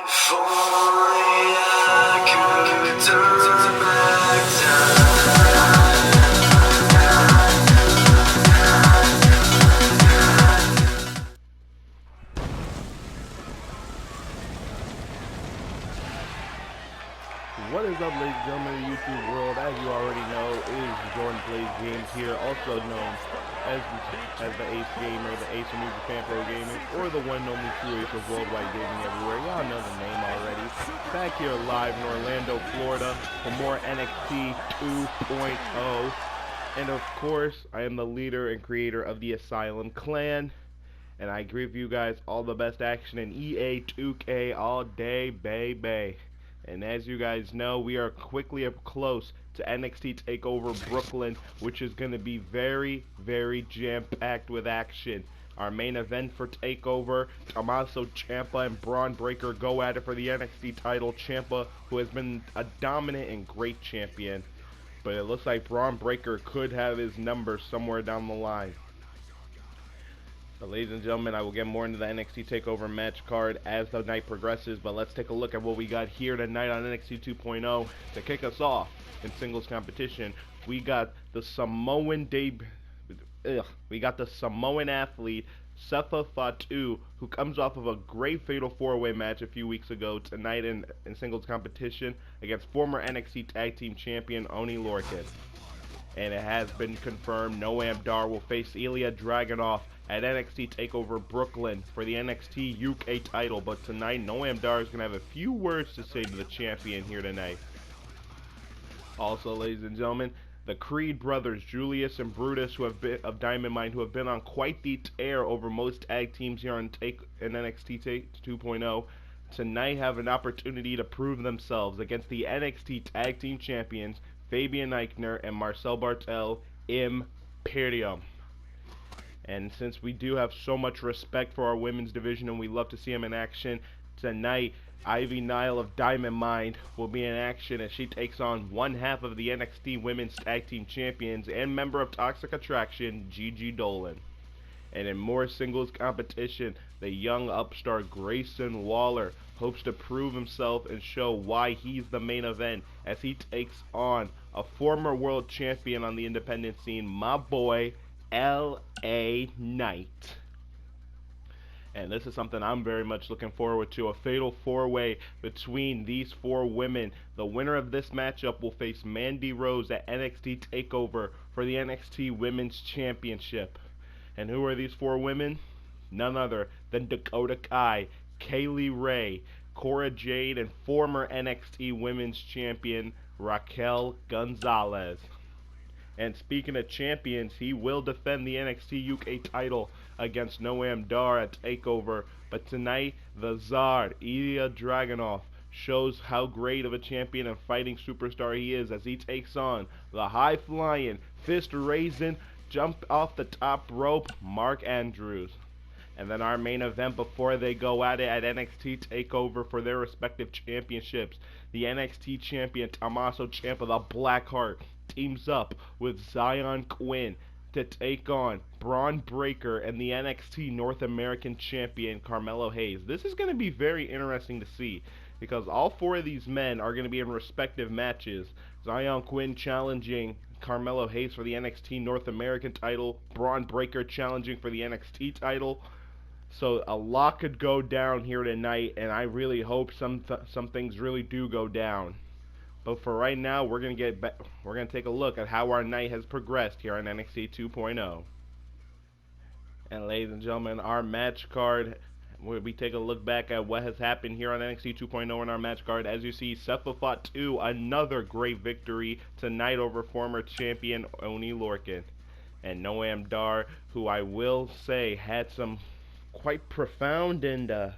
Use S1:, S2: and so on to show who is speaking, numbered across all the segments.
S1: If only I could turn back time.
S2: What is up, ladies and gentlemen of the YouTube world? As you already know, it is Jordan Plays Games here, also known as the Ace Gamer, the Ace of New Japan Pro Gaming, or the one and only true Ace of Worldwide Gaming everywhere. Y'all know the name already. Back here live in Orlando, Florida, for more NXT 2.0. And of course, I am the leader and creator of the Asylum Clan, and I give you guys all the best action in EA 2K all day, baby. And as you guys know, we are quickly up close to NXT Takeover Brooklyn, which is going to be very, very jam-packed with action. Our main event for Takeover, Tommaso Ciampa and Bron Breakker go at it for the NXT title. Ciampa, who has been a dominant and great champion, but it looks like Bron Breakker could have his number somewhere down the line. But ladies and gentlemen, I will get more into the NXT TakeOver match card as the night progresses, but let's take a look at what we got here tonight on NXT 2.0. To kick us off in singles competition, we got the Samoan athlete Sefa Fatu, who comes off of a great Fatal 4-Way match a few weeks ago tonight in singles competition against former NXT Tag Team Champion Oni Lorcan. And it has been confirmed Noam Dar will face Ilya Dragunov at NXT TakeOver Brooklyn for the NXT UK title. But tonight, Noam Dar is going to have a few words to say to the champion here tonight. Also, ladies and gentlemen, the Creed brothers, Julius and Brutus, of Diamond Mine, who have been on quite the tear over most tag teams here in NXT 2.0, tonight have an opportunity to prove themselves against the NXT Tag Team Champions, Fabian Eichner and Marcel Bartel Imperium. And since we do have so much respect for our women's division and we love to see them in action, tonight Ivy Nile of Diamond Mine will be in action as she takes on one half of the NXT Women's Tag Team Champions and member of Toxic Attraction, Gigi Dolan. And in more singles competition, the young upstart Grayson Waller hopes to prove himself and show why he's the main event as he takes on a former world champion on the independent scene, my boy L.A. Knight. And this is something I'm very much looking forward to, a Fatal 4-Way between these four women. The winner of this matchup will face Mandy Rose at NXT TakeOver for the NXT Women's Championship. And who are these four women? None other than Dakota Kai, Kaylee Ray, Cora Jade, and former NXT Women's Champion Raquel Gonzalez. And speaking of champions, he will defend the NXT UK title against Noam Dar at TakeOver. But tonight, the Tsar, Ilya Dragunov, shows how great of a champion and fighting superstar he is as he takes on the high-flying, fist-raising, jump off the top rope, Mark Andrews. And then our main event before they go at it at NXT TakeOver for their respective championships, the NXT champion Tommaso Ciampa, the Blackheart, teams up with Xyon Quinn to take on Bron Breakker and the NXT North American champion Carmelo Hayes. This is going to be very interesting to see because all four of these men are going to be in respective matches. Xyon Quinn challenging Carmelo Hayes for the NXT North American title, Bron Breakker challenging for the NXT title. So a lot could go down here tonight, and I really hope some things really do go down. But for right now, we're gonna take a look at how our night has progressed here on NXT 2.0. And ladies and gentlemen, our match card, we take a look back at what has happened here on NXT 2.0 in our match card. As you see, Sefa Fatu, another great victory tonight over former champion Oni Lorcan. And Noam Dar, who I will say had some quite profound and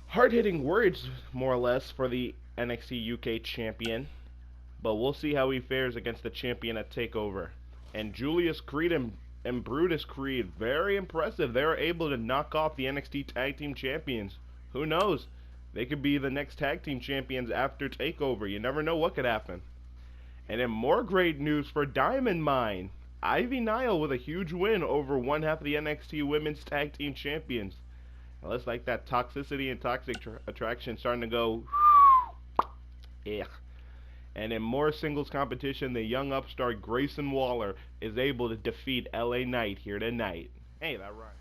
S2: hard-hitting words, more or less, for the NXT UK champion. But we'll see how he fares against the champion at TakeOver. And Julius Creed and Brutus Creed, very impressive. They're able to knock off the NXT Tag Team Champions. Who knows? They could be the next Tag Team Champions after TakeOver. You never know what could happen. And in more great news for Diamond Mine, Ivy Nile with a huge win over one half of the NXT Women's Tag Team Champions. Well, it's like that toxicity and toxic attraction starting to go. Yeah. And in more singles competition, the young upstart Grayson Waller is able to defeat LA Knight here tonight. Hey, that right.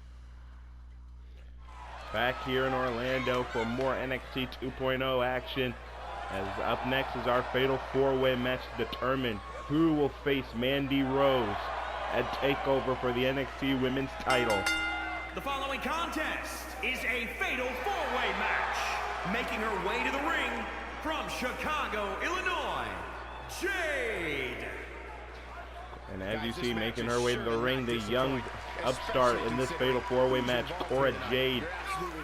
S2: Back here in Orlando for more NXT 2.0 action. As up next is our fatal 4-way match to determine who will face Mandy Rose at Takeover for the NXT Women's title.
S3: The following contest is a fatal 4-way match. Making her way to the ring from Chicago, Illinois, Jade.
S2: And as you see, making her way to the ring, the young upstart in this fatal 4-way match, Cora Jade,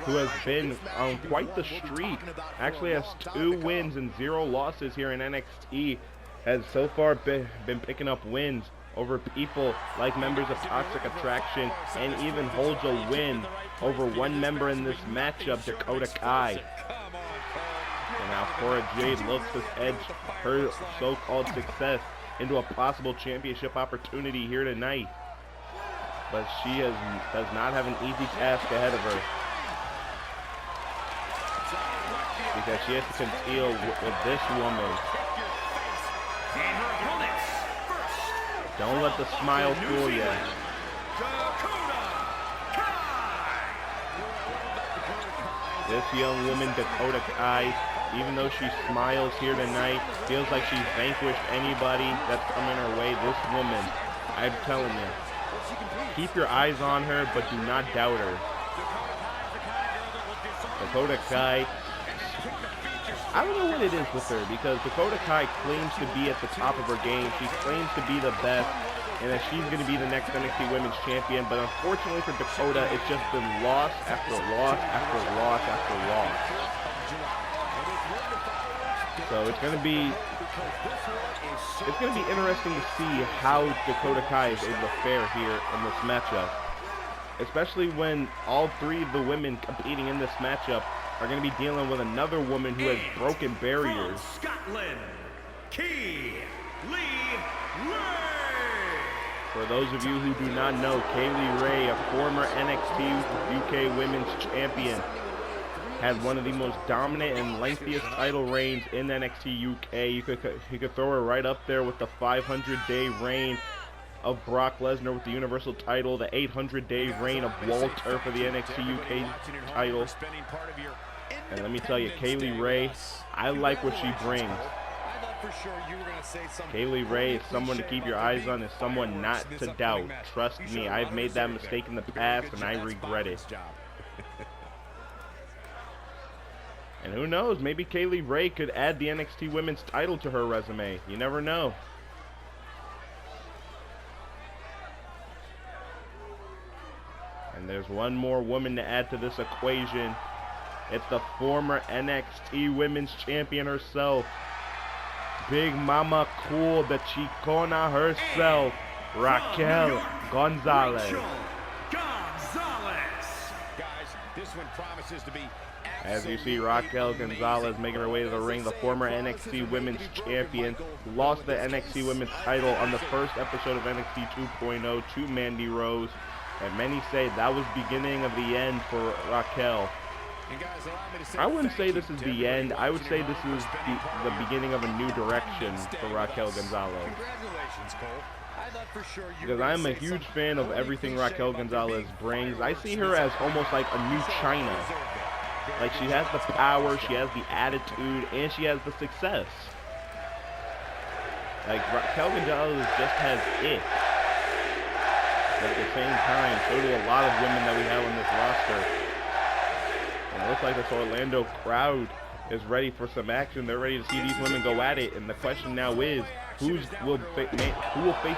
S2: who has been on quite the streak. Actually has 2 wins and 0 losses here in NXT. Has so far been picking up wins over people like members of Toxic Attraction, and even holds a win over one member in this matchup, Dakota Kai. And now Cora Jade looks to edge her so-called success into a possible championship opportunity here tonight. But she does not have an easy task ahead of her, because she has to deal with this woman.
S3: And her opponents, first,
S2: Don't let the smile fool you.
S3: Dakota Kai.
S2: This young woman, Dakota Kai, even though she smiles here tonight, feels like she's vanquished anybody that's coming her way. This woman, I'm telling you, keep your eyes on her, but do not doubt her. Dakota Kai, I don't know what it is with her, because Dakota Kai claims to be at the top of her game. She claims to be the best, and that she's going to be the next NXT Women's Champion. But unfortunately for Dakota, it's just been loss after loss after loss after loss. So it's going to be interesting to see how Dakota Kai is able to fare here in this matchup, especially when all 3 of the women competing in this matchup are going to be dealing with another woman who has broken barriers.
S3: From Scotland, Kay Lee Ray.
S2: For those of you who do not know, Kay Lee Ray, a former NXT UK Women's Champion, had one of the most dominant and lengthiest title reigns in NXT UK. You could throw her right up there with the 500-day reign of Brock Lesnar with the Universal title, the 800-day reign of Walter for the NXT UK title. And let me tell you, Kay Lee Ray, I like what she brings. Kay Lee Ray is someone to keep your eyes on, and someone not to doubt. Trust me, I've made that mistake in the past, and I regret it. And who knows, maybe Kay Lee Ray could add the NXT Women's title to her resume. You never know. And there's one more woman to add to this equation. It's the former NXT Women's Champion herself, Big Mama Cool, the Chicona herself, Raquel Gonzalez.
S3: Guys, this one promises to be.
S2: As you see, Raquel Gonzalez making her way to the ring, the former NXT Women's Champion, who lost the NXT Women's title on the first episode of NXT 2.0 to Mandy Rose. And many say that was beginning of the end for Raquel. I wouldn't say this is the end. I would say this is the beginning of a new direction for Raquel Gonzalez. Because I'm a huge fan of everything Raquel Gonzalez brings. I see her as almost like a new China. Like, she has the power, she has the attitude, and she has the success. Like, Raquel Gonzalez just has it. At the same time, so do a lot of women that we have on this roster. And it looks like this Orlando crowd is ready for some action. They're ready to see these women go at it. And the question now is, who will face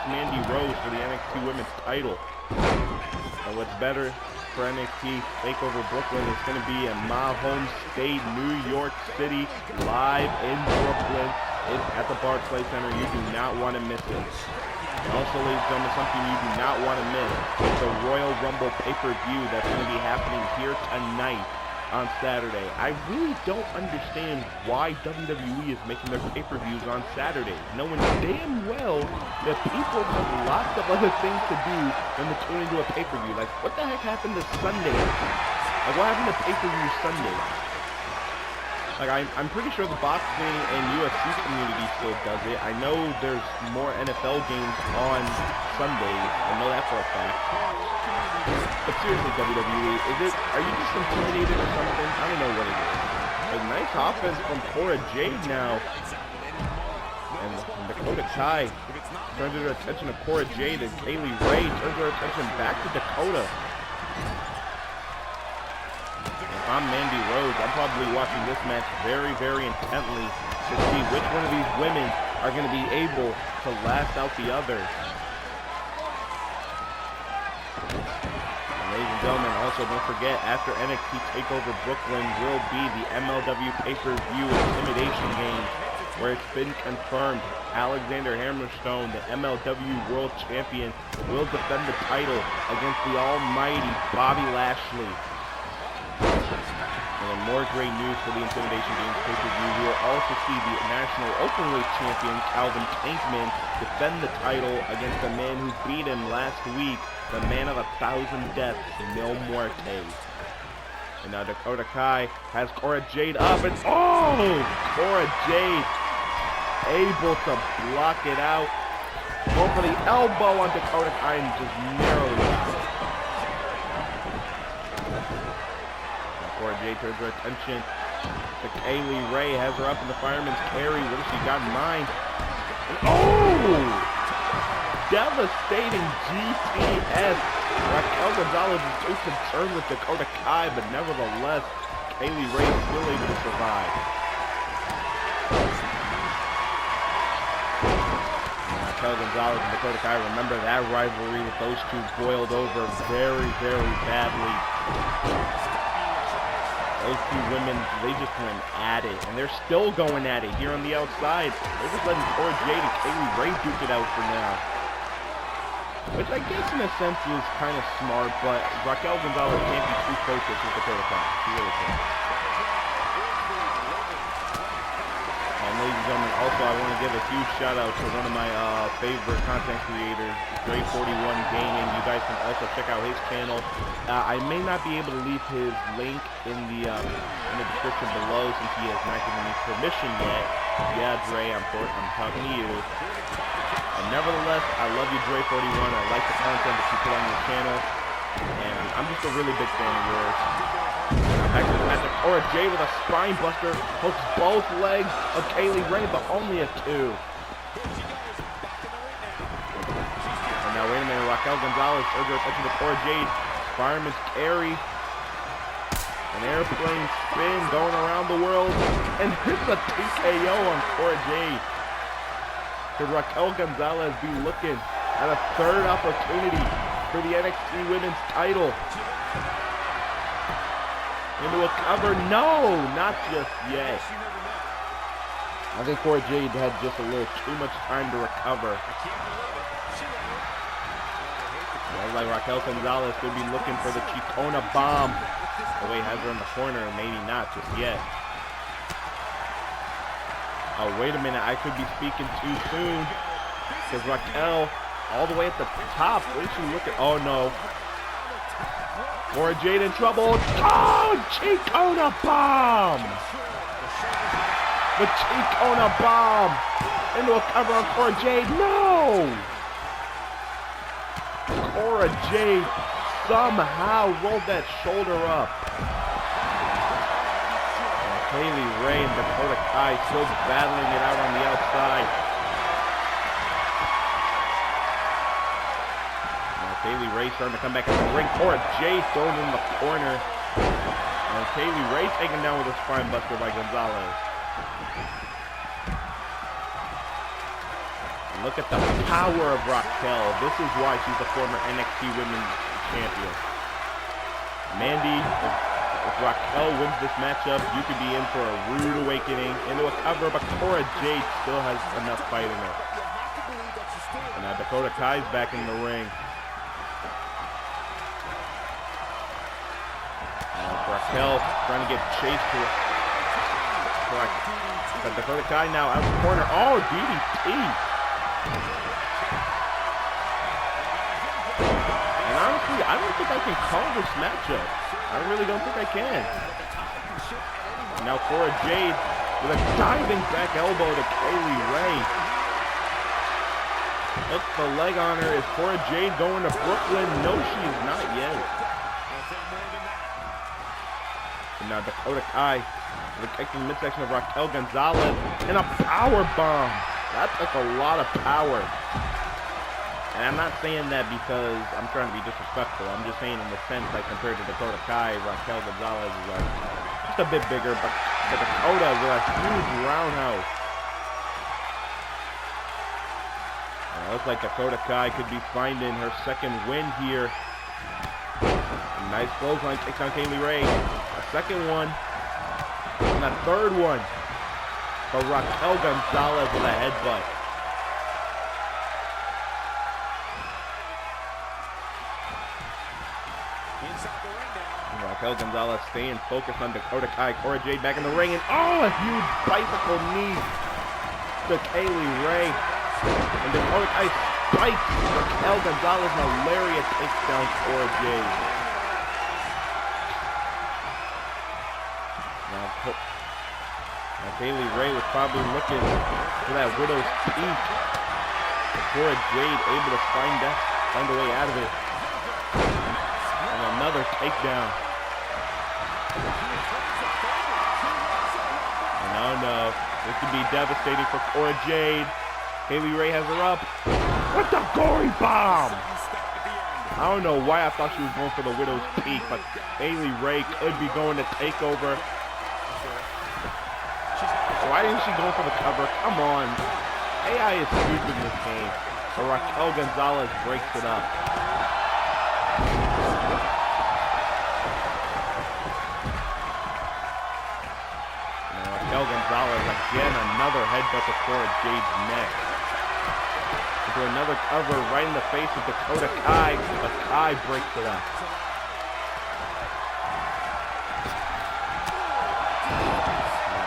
S2: Mandy Rose for the NXT Women's title? And what's better for NXT Takeover Brooklyn is going to be in my home state, New York City, live in Brooklyn. It's at the Barclays Center. You do not want to miss it. And also, ladies and gentlemen, something you do not want to miss is the Royal Rumble pay-per-view that's going to be happening here tonight on Saturday. I really don't understand why WWE is making their pay-per-views on Saturday, knowing damn well that people have lots of other things to do than to tune into a pay-per-view. Like, what the heck happened to Sunday? Like, what happened to pay-per-view Sunday? Like, I'm pretty sure the boxing and UFC community still does it. I know there's more NFL games on Sundays. I know that for a fact. But seriously, WWE, are you just intimidated or something? I don't know what it is. A nice offense from Cora Jade now. And Dakota Kai turns her attention to Cora Jade, and Kaylee Ray turns her attention back to Dakota. If I'm Mandy Rose, I'm probably watching this match very, very intently to see which one of these women are going to be able to last out the others. And ladies and gentlemen, also don't forget, after NXT Takeover Brooklyn will be the MLW pay-per-view Intimidation Games, where it's been confirmed Alexander Hammerstone, the MLW World Champion, will defend the title against the almighty Bobby Lashley. And then more great news for the Intimidation Games pay-per-view. We will also see the National Openweight Champion, Calvin Tankman, defend the title against the man who beat him last week, the man of 1,000 deaths, Mil Muertes. And now Dakota Kai has Cora Jade up, and oh! Cora Jade able to block it out. Go for the elbow on Dakota Kai and just narrowly out. Now Cora Jade turns her attention to Kaylee Ray, has her up in the fireman's carry. What has she got in mind? And oh! Devastating GTS. Raquel Gonzalez is too concerned with Dakota Kai, but nevertheless, Kaylee Ray is still able to survive. Raquel Gonzalez and Dakota Kai, remember that rivalry with those two boiled over very, very badly. Those two women, they just went at it, and they're still going at it here on the outside. They're just letting Cora Jade and Kaylee Ray duke it out for now. Which I guess in a sense is kind of smart, but Raquel Gonzalez can't be too focused with Dakota Kai. She really can't. And ladies and gentlemen, also I want to give a huge shout out to one of my favorite content creators, Dre41 Gaming. You guys can also check out his channel. I may not be able to leave his link in the description below since he has not given me permission yet. Yeah, Dre, I'm talking to you. And nevertheless, I love you, Dre41. I like the content that you put on your channel, and I'm just a really big fan of yours. Back to the match, Cora Jade with a spine buster, hooks both legs of Kaylee Ray, but only a 2. And now, wait a minute, Raquel Gonzalez turns her attention to Cora Jade. Fireman's carry, an airplane spin going around the world, and hits a TKO on Cora Jade. Could Raquel Gonzalez be looking at a third opportunity for the NXT Women's title? Into a cover? No, not just yet. I think Cora Jade had just a little too much time to recover. Sounds like Raquel Gonzalez could be looking for the Chicona bomb. Oh wait, has her in the corner, maybe not just yet. Oh, wait a minute, I could be speaking too soon. Because Raquel, all the way at the top, what is she looking? Oh, no. Cora Jade in trouble. Oh, Chicona bomb! The Chicona bomb! Into a cover on Cora Jade. No! Cora Jade somehow rolled that shoulder up. Kaylee Ray and Dakota Kai still battling it out on the outside. Now Kaylee Ray starting to come back in the ring. Cora Jade thrown in the corner. And Kaylee Ray taken down with a spine buster by Gonzalez. And look at the power of Raquel. This is why she's the former NXT Women's Champion. Mandy, if Raquel wins this matchup, you could be in for a rude awakening. Into a cover, but Cora Jade still has enough fight in her. And now Dakota Kai's back in the ring. Raquel trying to get chased to but Dakota Kai now out of the corner. Oh, DDT. And honestly, I don't think I can call this matchup. I really don't think I can. Now Cora Jade with a diving back elbow to Kaylee Ray. Hooks the leg on her. Is Cora Jade going to Brooklyn? No, she is not yet. And now Dakota Kai with a kick in the midsection of Raquel Gonzalez and a power bomb. That took a lot of power. And I'm not saying that because I'm trying to be disrespectful. I'm just saying in the sense like compared to Dakota Kai, Raquel Gonzalez is like just a bit bigger, but Dakota with a huge roundhouse. And it looks like Dakota Kai could be finding her second win here. A nice clothesline takes on Kaylee Ray. A second one. And a third one. For Raquel Gonzalez with a headbutt. Raquel Gonzalez staying focused on Dakota Kai. Cora Jade back in the ring, and oh, a huge bicycle knee to Kaylee Ray. And Dakota Kai spikes Raquel Gonzalez, and a lariat takes down Cora Jade. Now Kaylee Ray was probably looking for that Widow's Peak. Cora Jade able to find a way out of it. And another takedown. No, this could be devastating for Cora Jade. Kaylee Ray has her up. What the gory bomb? I don't know why I thought she was going for the Widow's Peak, but Kaylee Ray could be going to Takeover. Why didn't she go for the cover? Come on. AI is stupid in this game. So Raquel Gonzalez breaks it up. Raquel Gonzalez again, another headbutt to Cora Jade's neck. Into another cover right in the face of Dakota Kai, but Kai breaks it up.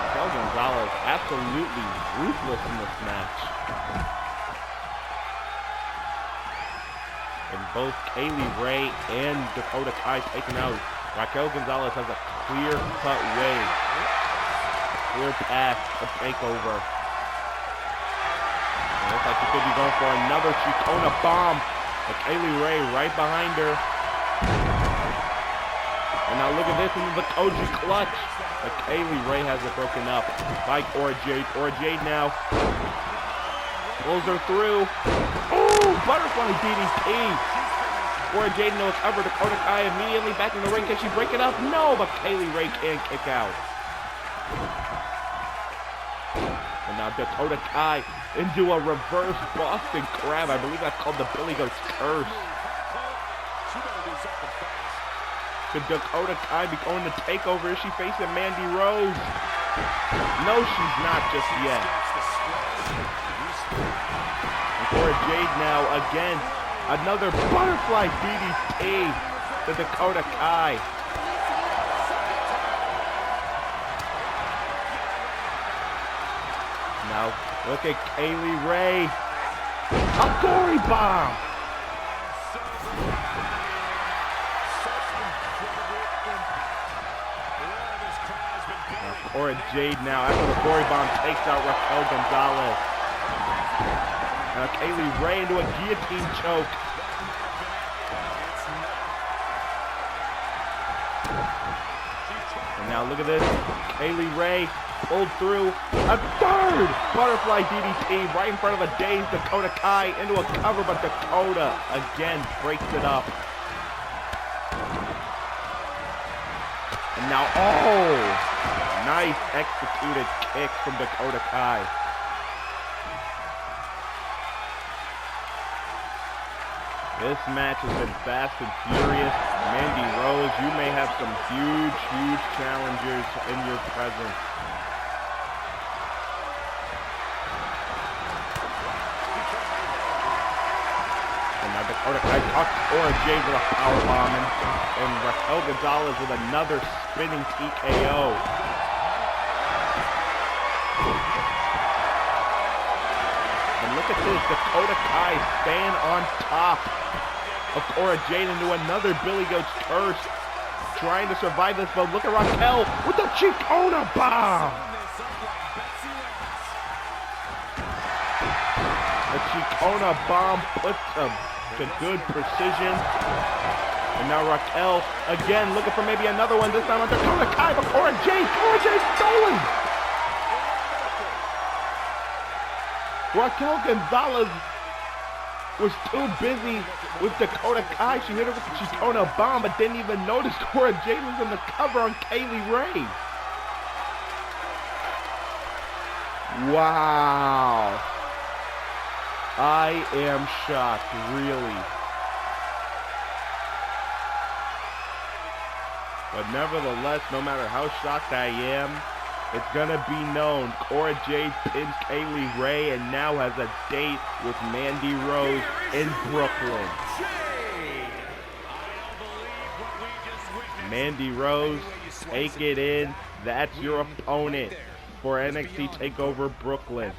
S2: Raquel Gonzalez absolutely ruthless in this match. And both Kaylee Ray and Dakota Kai taken out. Raquel Gonzalez has a clear-cut way. Clear path to Takeover. It looks like she could be going for another Chicona bomb. But Kaylee Ray right behind her. And now look at this into the Koji clutch. But Kaylee Ray has it broken up by Cora Jade. Cora Jade now pulls her through. Oh, butterfly DDT. Cora Jade into a cover. Dakota Kai immediately back in the ring. Can she break it up? No, but Kaylee Ray can't kick out. And now Dakota Kai into a reverse Boston Crab. I believe that's called the Billy Goat's Curse. Could Dakota Kai be going to Takeover? Is she facing Mandy Rose? No, she's not just yet. And Cora Jade now again. Another butterfly DDT to Dakota Kai. Now, look at Kaylee Ray. A gory bomb. Now, Cora Jade now, after the gory bomb, takes out Raquel Gonzalez. Now, Kaylee Ray into a guillotine choke. And now, look at this. Kaylee Ray pulled through a third butterfly DDT right in front of a dazed Dakota Kai into a cover, but Dakota again breaks it up. And now, oh, nice executed kick from Dakota Kai. This match has been fast and furious. Mandy Rose, you may have some huge challengers in your presence. Dakota Kai talks Cora Jade with a powerbomb, and Raquel Gonzalez with another spinning TKO. And look at this, Dakota Kai staying on top of Cora Jade into another Billy Goat's Curse. trying to survive this, but look at Raquel with the Chicona bomb. The Chicona bomb puts to good precision. And now Raquel again looking for maybe another one. This time on Dakota Kai, but Cora Jade stolen. Raquel Gonzalez was too busy with Dakota Kai. She hit her with the Chicona bomb, but didn't even notice Cora Jade was in the cover on Kaylee Ray. Wow. I am shocked, really. But nevertheless, no matter how shocked I am, it's gonna be known. Cora Jade pins Kaylee Ray and now has a date with Mandy Rose in Brooklyn. Mandy Rose, take it in. That's your opponent for NXT TakeOver Brooklyn.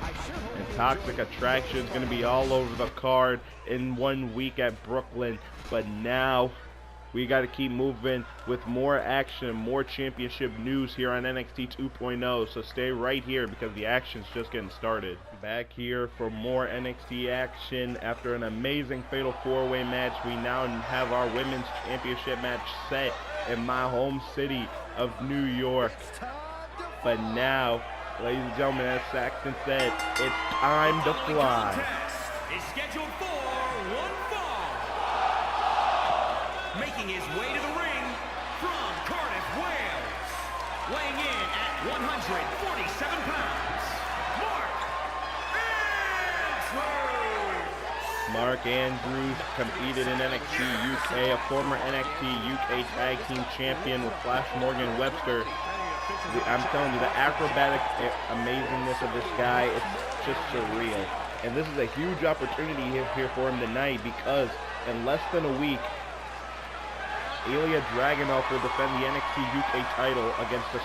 S2: And Toxic Attraction is going to be all over the card in 1 week at Brooklyn. But now we got to keep moving with more action, more championship news here on NXT 2.0. So stay right here because the action's just getting started. Back here for more NXT action. After an amazing Fatal 4-Way match, we now have our Women's Championship match set in my home city of New York. But now, ladies and gentlemen, as Saxton said, it's time to fly.
S3: Is scheduled for one fall. Making his way to the ring from Cardiff, Wales, weighing in at 147 pounds,
S2: Mark Andrews competed in NXT UK, a former NXT UK Tag Team Champion with Flash Morgan Webster. I'm telling you, the acrobatic amazingness of this guy, it's just surreal. And this is a huge opportunity here for him tonight because in less than a week, Ilya Dragunov will defend the NXT UK title against the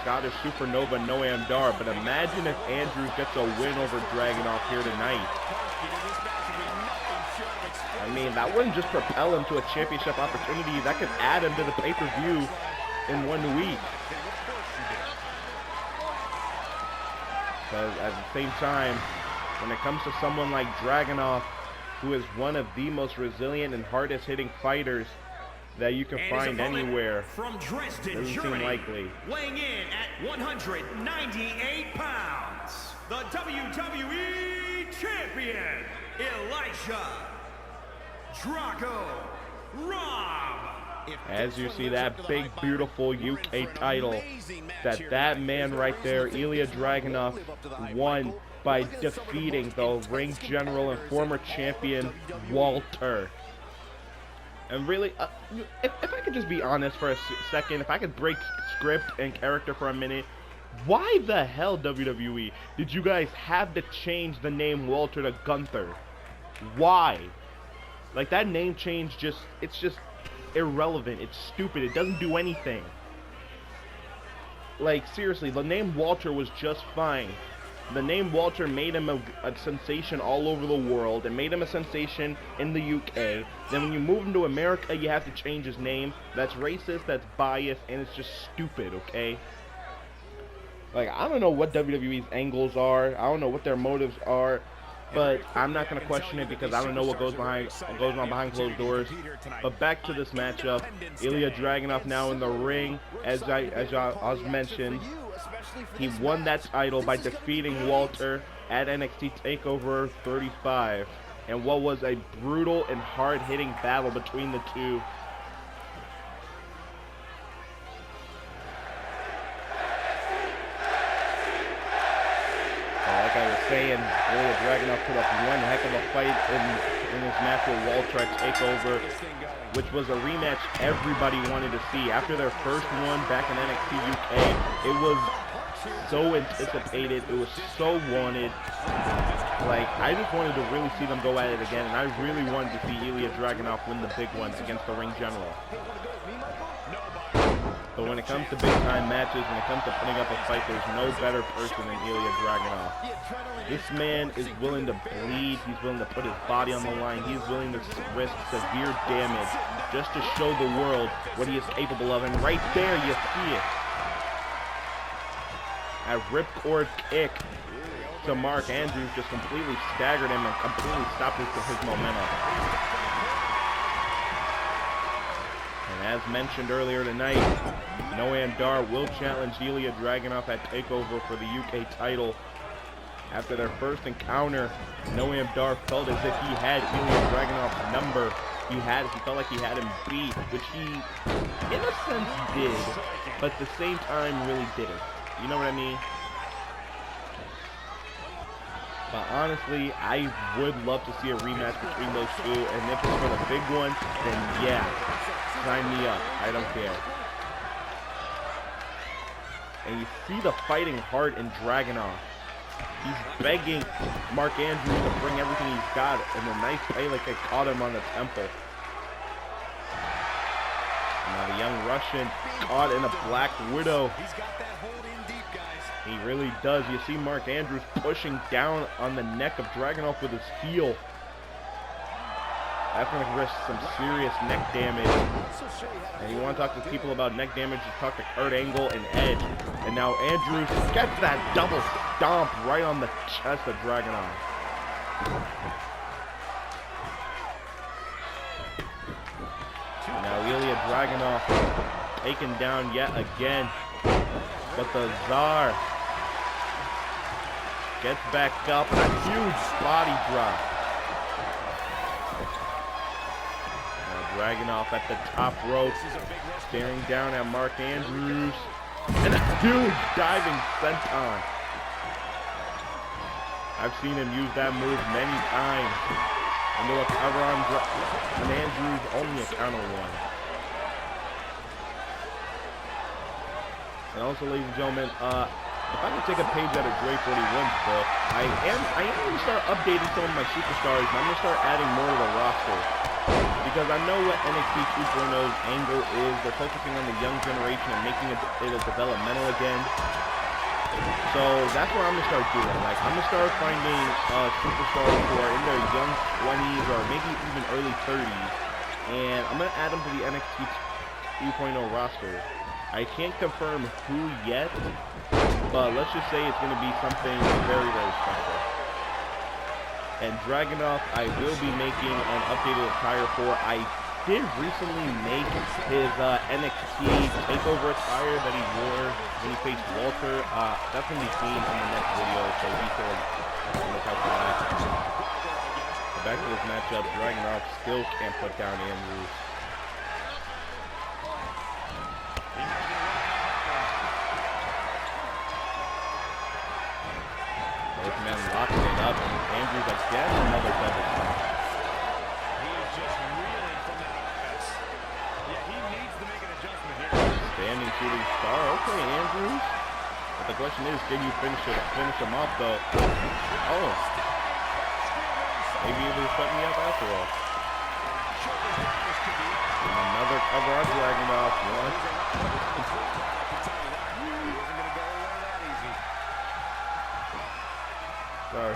S2: Scottish Supernova Noam Dar. But imagine if Andrews gets a win over Dragunov here tonight. I mean, that wouldn't just propel him to a championship opportunity. That could add him to the pay-per-view in 1 week. But at the same time, when it comes to someone like Dragunov, who is one of the most resilient and hardest hitting fighters that you can find anywhere,
S3: from Dresden,
S2: doesn't
S3: Germany,
S2: seem likely.
S3: weighing in at 198 pounds, the WWE Champion, Elisha Drago Rob.
S2: As you see that big, beautiful UK title, that man right there, Ilya Dragunov, won by defeating the ring general and former champion Walter. And really, if I could just be honest for a second, if I could break script and character for a minute, why the hell, WWE, did you guys have to change the name Walter to Gunther? Why? Like, that name change it's just irrelevant. It's stupid. It doesn't do anything. Like, seriously, the name Walter was just fine. The name Walter made him a sensation all over the world. It made him a sensation in the UK. Then when you move him to America, you have to change his name. That's racist, that's biased, and it's just stupid, okay? Like, I don't know what WWE's angles are. I don't know what their motives are. But I'm not going to question it because I don't know what goes on behind closed doors. But back to this matchup, Ilya Dragunov now in the ring. As I mentioned, he won that title by defeating Walter at NXT TakeOver 35. And what was a brutal and hard-hitting battle between the two. Like I was saying, Ilya Dragunov put up one heck of a fight in this match with Walter at TakeOver, which was a rematch everybody wanted to see. After their first one back in NXT UK, it was so anticipated, it was so wanted. Like, I just wanted to really see them go at it again, and I really wanted to see Ilya Dragunov win the big one against the ring general. But when it comes to big-time matches, when it comes to putting up a fight, there's no better person than Ilya Dragunov. This man is willing to bleed. He's willing to put his body on the line. He's willing to risk severe damage just to show the world what he is capable of. And right there, you see it. A ripcord kick to Mark Andrews just completely staggered him and completely stopped his momentum. And as mentioned earlier tonight, Noam Dar will challenge Ilya Dragunov at Takeover for the UK title. After their first encounter, Noam Dar felt as if he had Ilya Dragunov's number. He felt like he had him beat, which he, in a sense, did, but at the same time, really didn't. You know what I mean? But honestly, I would love to see a rematch between those two, and if it's for the big one, then yeah, sign me up. I don't care. And you see the fighting heart in Dragunov. He's begging Mark Andrews to bring everything he's got, and a nice play like they caught him on the temple. Now the young Russian caught in a Black Widow.
S3: He's got that hold in deep, guys.
S2: He really does. You see Mark Andrews pushing down on the neck of Dragunov with his heel. That's going to risk some serious neck damage. And you want to talk to people about neck damage, just talk to Kurt Angle and Edge. And now Andrews gets that double stomp right on the chest of Dragunov. Now Ilya Dragunov taken down yet again, but the Tsar gets back up, a huge body drop. Now Dragunov at the top rope, staring down at Mark Andrews, and a huge diving senton. I've seen him use that move many times. And they'll cover on Andrews, only a count of one. And also, ladies and gentlemen, if I can take a page out of Dre 41's book, I am going to start updating some of my superstars, and I'm going to start adding more to the roster. Because I know what NXT 2.0's angle is. They're focusing on the young generation and making it developmental again. So that's what I'm going to start doing. Like, I'm going to start finding superstars who are in their young 20s or maybe even early 30s. And I'm going to add them to the NXT 2.0 roster. I can't confirm who yet, but let's just say it's going to be something very, very special. And Dragunov, I will be making an updated attire for. I did recently make his NXT Takeover attire that he wore when he faced Walter. That's going to be seen in the next video, so be sure to look out for that. But back to this matchup, Dragunov still can't put down Andrews. This man locking it up, and Andrews again another double stomp. Standing shooting star. Okay, Andrews. But the question is, can you finish him off though? Oh. Maybe he was setting me up after all. And another cover on Dragunov. One. Sorry.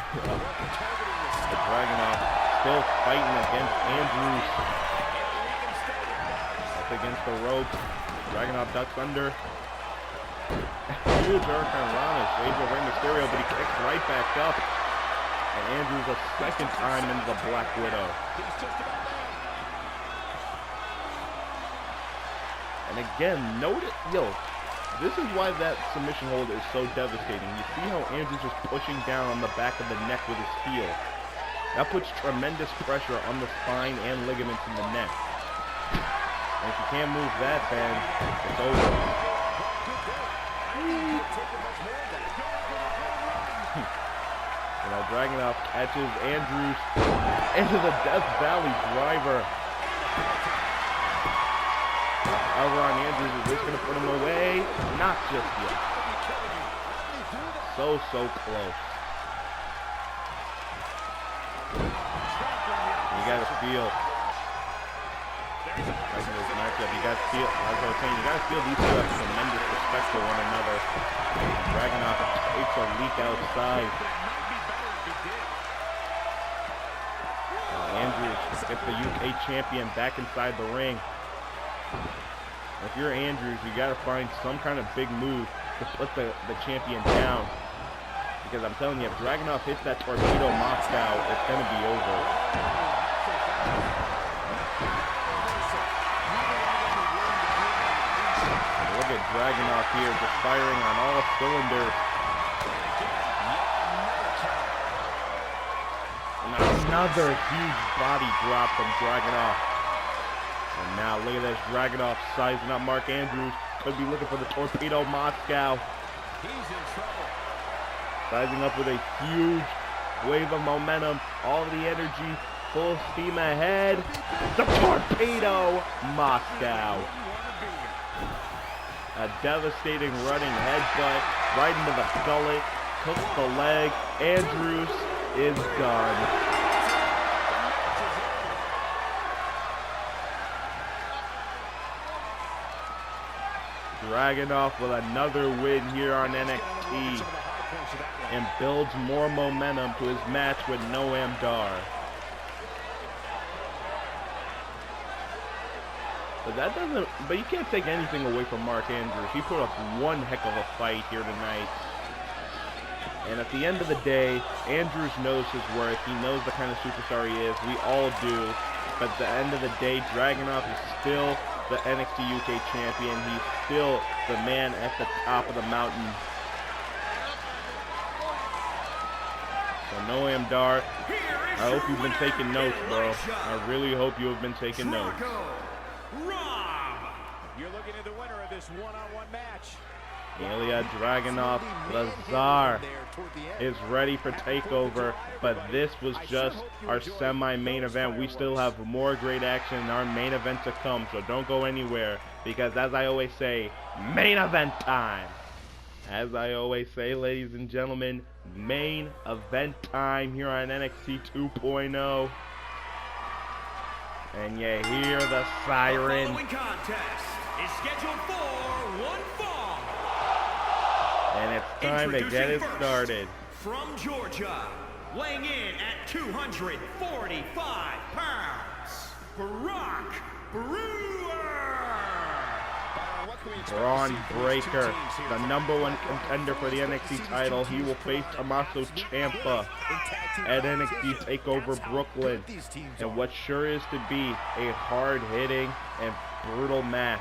S2: The Dragunov still fighting against Andrews. Up against the ropes. Dragunov ducks under. Huge Hurricane Rana shades of Rey Mysterio, but he kicks right back up. And Andrews a second time into the Black Widow. And again, notice, this is why that submission hold is so devastating. You see how Andrews is pushing down on the back of the neck with his heel. That puts tremendous pressure on the spine and ligaments in the neck. And if you can't move that, then it's over. Now Dragunov catches Andrews into the Death Valley driver. However, on Andrews, is this going to put him away? Not just yet. So close. You gotta feel. This matchup, you gotta feel. As I was saying, you gotta feel these two have tremendous respect for one another. Dragunov takes a leak outside. Andrews gets the UK champion back inside the ring. If you're Andrews, you got to find some kind of big move to put the champion down. Because I'm telling you, if Dragunov hits that torpedo Moscow, it's going to be over. Look at Dragunov here, just firing on all cylinders. Another huge body drop from Dragunov. And now look at this, Dragunov sizing up Mark Andrews. Could be looking for the torpedo Moscow.
S3: He's in trouble.
S2: Sizing up with a huge wave of momentum. All the energy, full steam ahead. The torpedo Moscow. A devastating running headbutt right into the gullet. Hooks the leg. Andrews is done. Dragunov with another win here on NXT and builds more momentum to his match with Noam Dar. But you can't take anything away from Mark Andrews. He put up one heck of a fight here tonight. And at the end of the day, Andrews knows his worth. He knows the kind of superstar he is. We all do. But at the end of the day, Dragunov is still the NXT UK champion. He's still the man at the top of the mountain. So Noam Dar, I hope you've been taking notes, bro. I really hope you have been taking notes.
S3: You're looking at the winner of this one-on-one match.
S2: Ilya Dragunov, the Tsar, is ready for Takeover, but this was just our semi-main event. We still have more great action in our main event to come, so don't go anywhere, because as I always say, main event time. As I always say, ladies and gentlemen, main event time here on NXT 2.0. And you hear the siren.
S3: The following contest is scheduled for one fall.
S2: And it's time to get it started.
S3: From Georgia, weighing in at 245 pounds, Bron Breakker.
S2: Bron Breakker, the #1 contender for the NXT title. He will face Tommaso Ciampa at NXT TakeOver Brooklyn. And what sure is to be a hard-hitting and brutal match.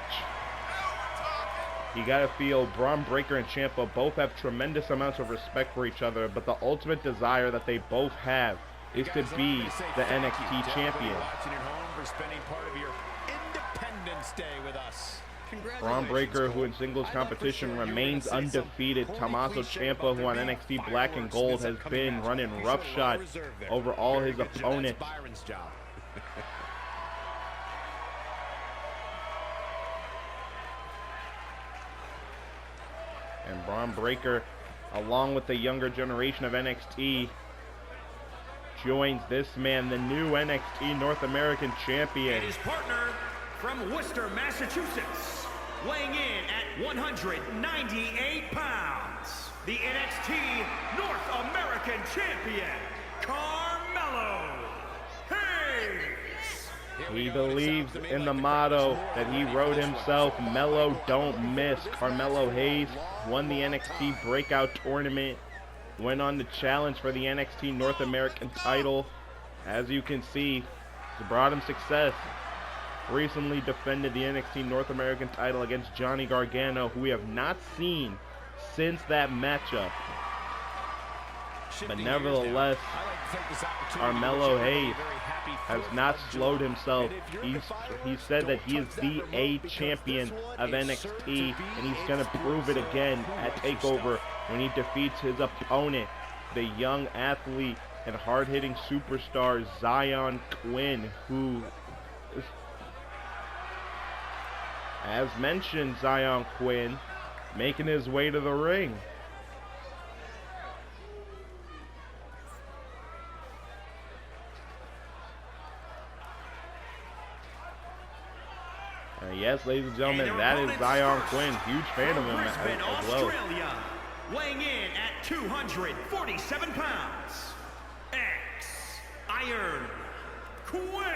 S2: You gotta feel Bron Breakker and Ciampa both have tremendous amounts of respect for each other, but the ultimate desire that they both have is to be the NXT champion. Bron Breakker, who in singles competition remains undefeated. Tommaso Ciampa, who on NXT Black and Gold has been running roughshod over all his opponents. And Bron Breakker, along with the younger generation of NXT, joins this man, the new NXT North American champion.
S3: And his partner from Worcester, Massachusetts, weighing in at 198 pounds, the NXT North American champion, Carmelo Hayes.
S2: He believes in the motto that he wrote himself, Mellow Don't Miss. Carmelo Hayes won the NXT Breakout Tournament, went on to challenge for the NXT North American title. As you can see, it's brought him success. Recently defended the NXT North American title against Johnny Gargano, who we have not seen since that matchup. But nevertheless, Carmelo Hayes has not slowed himself. He said that he is the A champion of NXT, and he's going to prove it again at TakeOver when he defeats his opponent, the young athlete and hard-hitting superstar Xyon Quinn, who is, as mentioned, Xyon Quinn making his way to the ring. Yes, ladies and gentlemen, that is Xyon Quinn. Huge fan of him as well.
S3: Australia, weighing in at 247 pounds, Iron Quinn.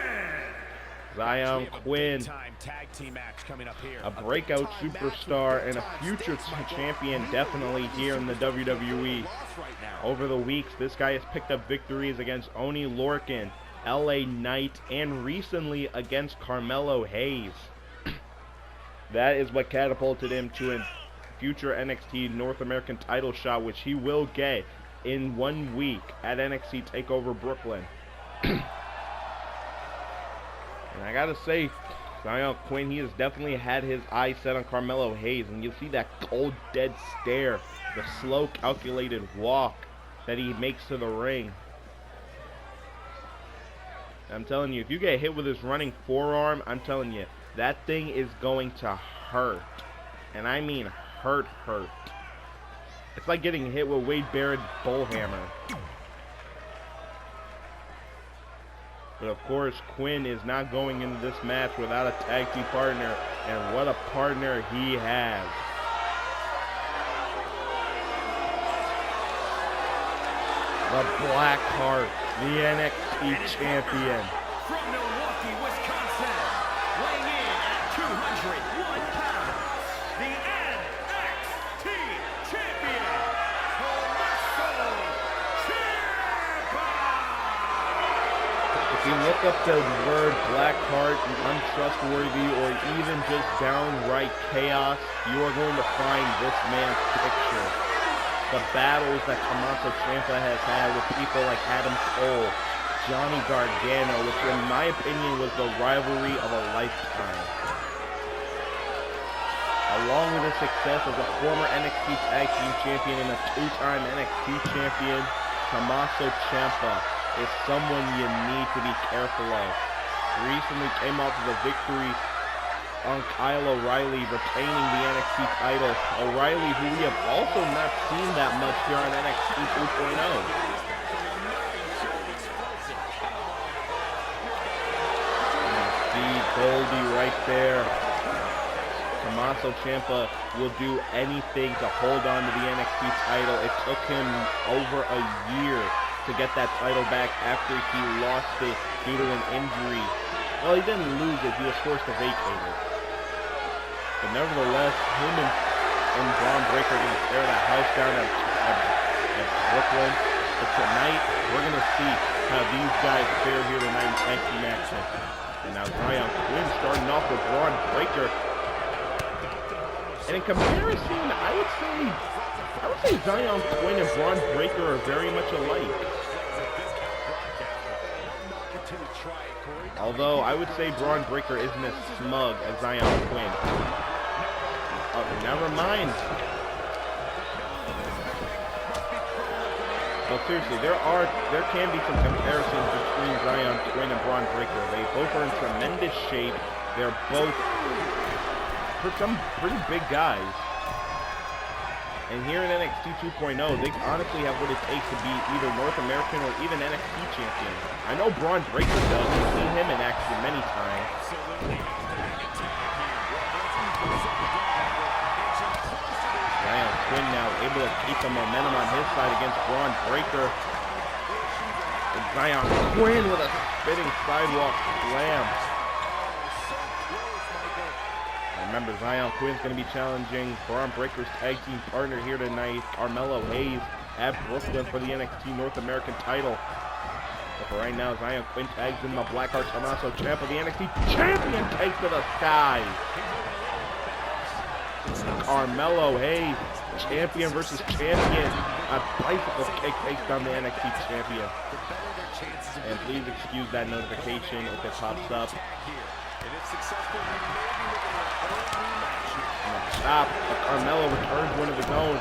S2: Xyon Quinn,
S4: Tag team match coming up here.
S2: a breakout superstar and a future champion definitely here in the WWE. Over the weeks, this guy has picked up victories against Oney Lorcan, LA Knight, and recently against Carmelo Hayes. That is what catapulted him to a future NXT North American title shot, which he will get in 1 week at NXT Takeover Brooklyn. And I gotta say, Xyon Quinn, he has definitely had his eyes set on Carmelo Hayes, and you'll see that cold, dead stare, the slow, calculated walk that he makes to the ring. I'm telling you, if you get hit with his running forearm, I'm telling you, that thing is going to hurt. And I mean hurt. It's like getting hit with Wade Barrett's bullhammer. But of course, Quinn is not going into this match without a tag team partner, and what a partner he has. The Blackheart, the NXT champion.
S3: From Milwaukee, Wisconsin, weighing in at 201 pounds, the NXT champion, Tommaso Ciampa.
S2: If you look up the word Blackheart, untrustworthy, or even just downright chaos, you are going to find this man's picture. The battles that Tommaso Ciampa has had with people like Adam Cole, Johnny Gargano, which in my opinion was the rivalry of a lifetime. Along with his success as a former NXT Tag Team Champion and a two-time NXT Champion, Tommaso Ciampa is someone you need to be careful of. Recently came off of a victory on Kyle O'Reilly, retaining the NXT title. O'Reilly, who we have also not seen that much here on NXT 2.0. See Goldie right there. Tommaso Ciampa will do anything to hold on to the NXT title. It took him over a year to get that title back after he lost it due to an injury. Well, he didn't lose it, he was forced to vacate it. But nevertheless, him and Bron Breakker are going to tear the house down at Brooklyn. But tonight, we're going to see how these guys fare here tonight in tag team action. And now Xyon Quinn starting off with Bron Breakker. And in comparison, I would say Xyon Quinn and Bron Breakker are very much alike. Although I would say Bron Breakker isn't as smug as Xyon Quinn. Oh, never mind. Well, seriously, there can be some comparisons between Xyon Quinn and Bron Breakker. They both are in tremendous shape. They're both some pretty big guys. And here in NXT 2.0, they honestly have what it takes to be either North American or even NXT champion. I know Bron Breakker does. We've seen him in action many times. Xyon Quinn now able to keep the momentum on his side against Bron Breakker. And Xyon Quinn with a spinning sidewalk slam. Remember, Xyon Quinn's going to be challenging Bron Breakker's tag team partner here tonight, Carmelo Hayes, at Brooklyn for the NXT North American title. But for right now, Xyon Quinn tags in the Blackheart. Tommaso Ciampa, the NXT champion, takes to the sky. Carmelo Hayes, champion versus champion. A bicycle kick takes down the NXT champion. And please excuse that notification if it pops up. Stop. Carmelo returns one of his own.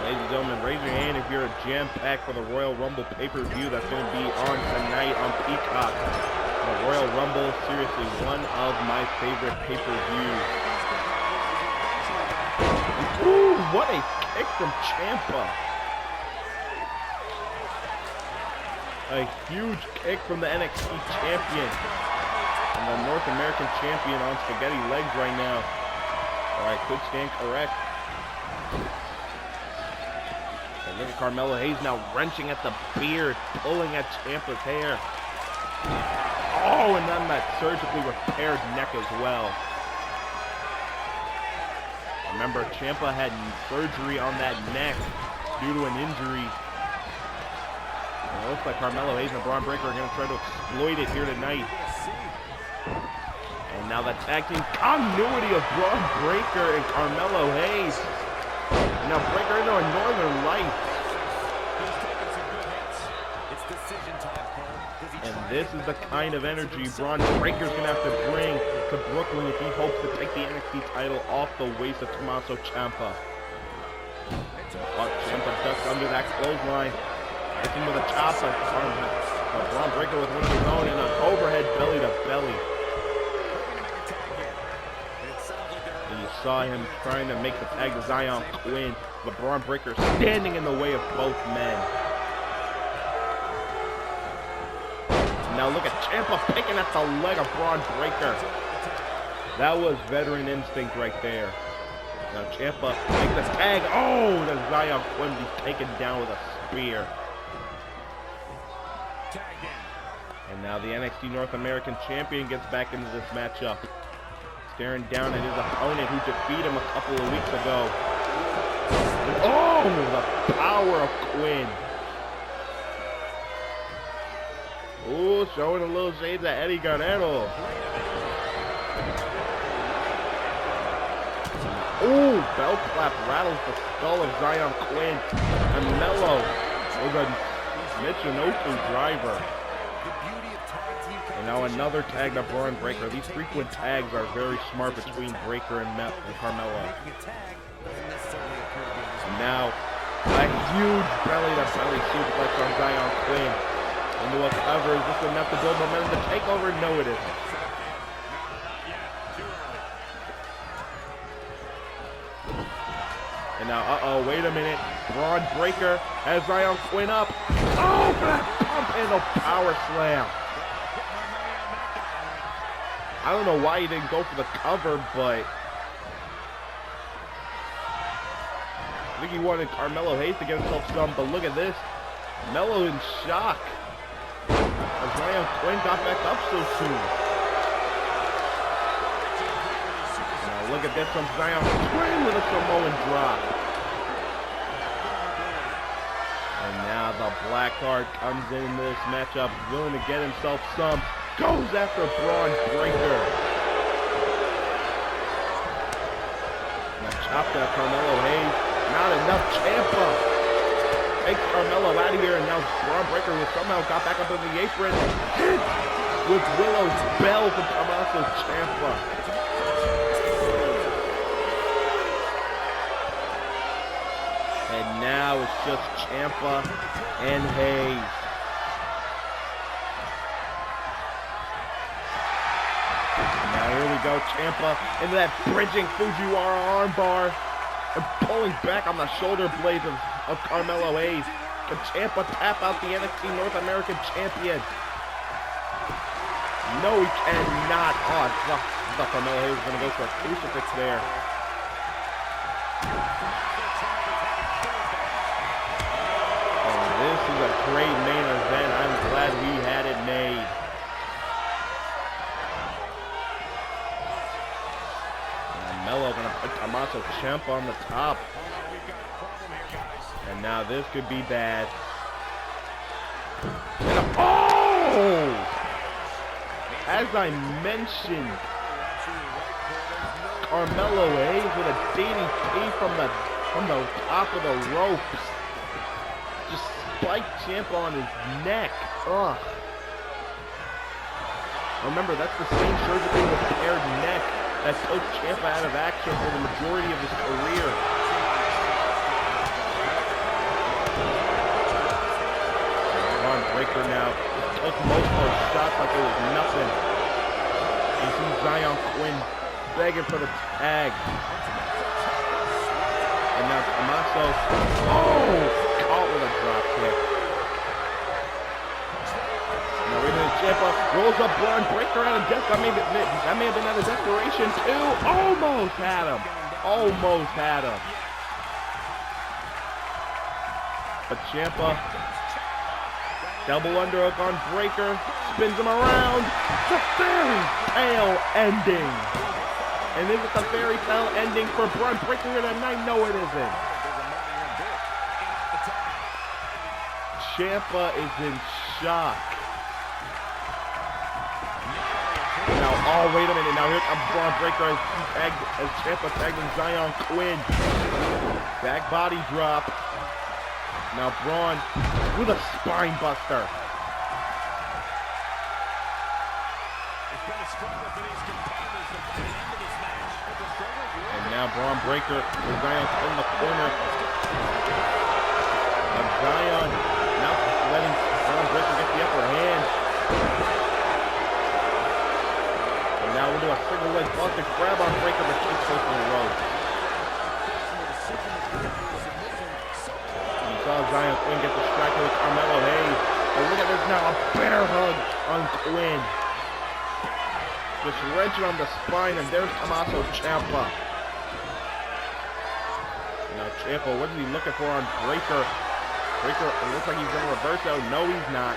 S2: Ladies and gentlemen, raise your hand if you're a jam-pack for the Royal Rumble pay-per-view that's going to be on tonight on Peacock. The Royal Rumble, seriously, one of my favorite pay-per-views. Ooh, what a kick from Ciampa. A huge kick from the NXT champion. And the North American champion on spaghetti legs right now. Alright, could stand correct. But Look at Carmelo Hayes now wrenching at the beard, pulling at Ciampa's hair. Oh, and then that surgically repaired neck as well. Remember, Ciampa had surgery on that neck due to an injury. And it looks like Carmelo Hayes and Bron Breakker are going to try to exploit it here tonight. And now the tag team continuity of Bron Breakker and Carmelo Hayes. And now Breakker into a Northern Lights. And this is the kind of energy Bron Breakker's going to have to bring to Brooklyn if he hopes to take the NXT title off the waist of Tommaso Ciampa. But Ciampa ducks under that clothesline. Hitting with a chop, Bron Breakker with one of his own and an overhead belly to belly. And you saw him trying to make the tag to Xyon Quinn, but Bron Breakker standing in the way of both men. Now look at Ciampa picking at the leg of Bron Breakker. That was veteran instinct right there. Now Ciampa makes the tag. Oh, the Xyon Quinn be taken down with a spear. And now the NXT North American Champion gets back into this matchup. Staring down at his opponent who defeated him a couple of weeks ago. And oh, the power of Quinn. Ooh, showing a little shades of Eddie Guerrero. Ooh, bell clap rattles the skull of Xyon Quinn. And Melo with a Michinoku driver. And now another tag to Bron Breakker. These frequent tags are very smart between Breakker and Carmelo. And now a huge belly-to-belly suplex on Xyon Quinn. Into a cover. Is this enough to build momentum to Takeover? No, it isn't. And now, wait a minute. Bron Breakker has Xyon Quinn up. Oh, back pump handle power slam. I don't know why he didn't go for the cover, but I think he wanted Carmelo Hayes to get himself some, but look at this. Melo in shock. As Xyon Quinn got back up so soon. Now look at this from Xyon Quinn with a Samoan drop. And now the Blackheart comes into this matchup, willing to get himself some. Goes after Bron Breakker. Now chopped at Carmelo Hayes. Not enough. Ciampa takes Carmelo out of here, and now Bron Breakker who somehow got back up on the apron. Hit with Willow's bell from Tommaso Ciampa. And now it's just Ciampa and Hayes. Now here we go, Ciampa into that bridging Fujiwara armbar and pulling back on the shoulder blades of Carmelo Hayes. Can Ciampa tap out the NXT North American Champion? No, he cannot. Oh, I thought Carmelo Hayes was going to go for a crucifix there. And this is a great main event. I'm glad we had it made. Melo gonna put Tommaso Ciampa on the top. And now this could be bad. And oh! As I mentioned, Carmelo Hayes with a DDT from the top of the ropes. Just spiked Ciampa on his neck. Ugh. Remember, that's the same surgically repaired neck that took Ciampa out of action for the majority of his career. Bron Breakker now took most of those shots like it was nothing. You see Xyon Quinn begging for the tag. And now Tommaso, caught with a drop kick. Now we're going to Ciampa rolls up Bron Breakker out of death. That may have been out of desperation too. Almost had him. Almost had him. But Ciampa, double underhook on Breakker, spins him around. It's a fairy tale ending. And is it the fairy tale ending for Bron Breakker tonight? No, it isn't. Ciampa is in shock. Now, oh, wait a minute. Now here comes Bron Breakker as Ciampa tagging Xyon Quinn. Back body drop. Now Bron with a spine buster. And now Bron Breakker with Xyon in the corner. And Xyon now letting Bron Breakker get the upper hand. And now we'll do a single leg busted grab on Breakker, but keeps close to the rope. Xyon Quinn gets distracted with Carmelo Hayes. But look at this now, a bear hug on Quinn. Just wrenching on the spine, and there's Tommaso Ciampa. Now Ciampa, what is he looking for on Breakker? Breakker, it looks like he's going to reverse out. No, he's not.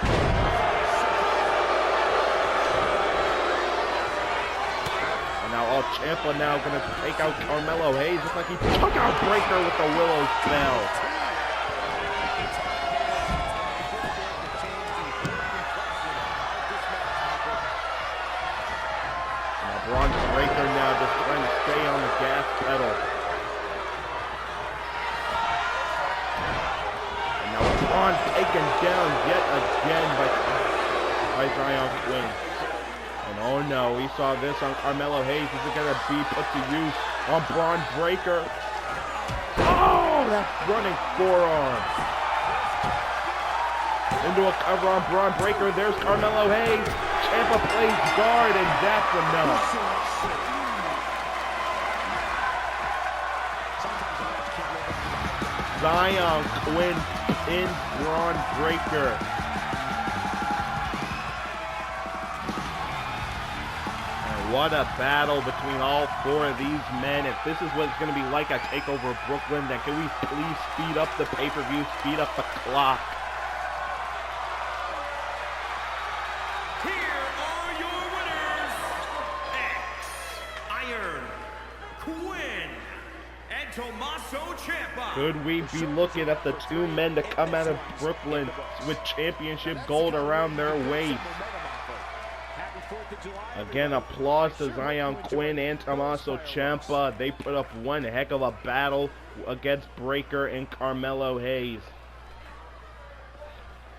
S2: And now Ciampa now going to take out Carmelo Hayes. Looks like he took out Breakker with the Willow's Bell. Bron Breakker now just trying to stay on the gas pedal. And now Bron taken down yet again by Xyon Quinn. And oh no, we saw this on Carmelo Hayes. This is going to be put to use on Bron Breakker. Oh, that running forearm. Into a cover on Bron Breakker. There's Carmelo Hayes. Ciampa plays guard, and that's enough. Xyon Quinn in Bron Breakker. And what a battle between all four of these men. If this is what it's going to be like at Takeover Brooklyn, then can we please speed up the pay-per-view, speed up the clock?
S3: Tommaso Ciampa.
S2: Could we be looking at the two men to come out of Brooklyn with championship gold around their waist? Again, applause to Xyon Quinn and Tommaso Ciampa. They put up one heck of a battle against Breakker and Carmelo Hayes.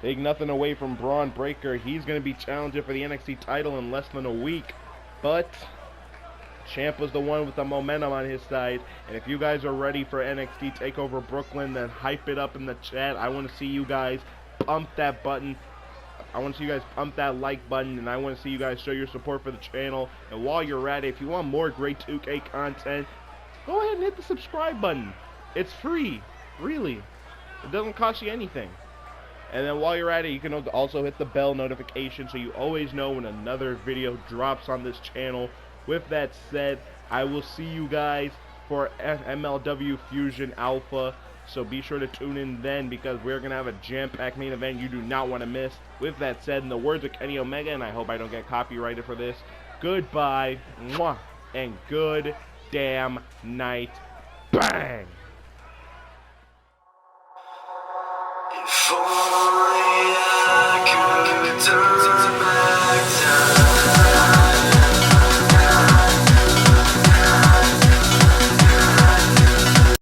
S2: Take nothing away from Bron Breakker. He's going to be challenging for the NXT title in less than a week. But Ciampa's the one with the momentum on his side. And if you guys are ready for NXT TakeOver Brooklyn, then hype it up in the chat. I want to see you guys pump that button. I want to see you guys pump that like button, and I want to see you guys show your support for the channel. And while you're at it, if you want more great 2K content, go ahead and hit the subscribe button. It's free, really. It doesn't cost you anything. And then while you're at it, you can also hit the bell notification so you always know when another video drops on this channel. With that said, I will see you guys for MLW Fusion Alpha. So be sure to tune in then, because we're going to have a jam-packed main event you do not want to miss. With that said, in the words of Kenny Omega, and I hope I don't get copyrighted for this, goodbye, mwah, and good damn night. Bang!
S1: If only I could turn back time.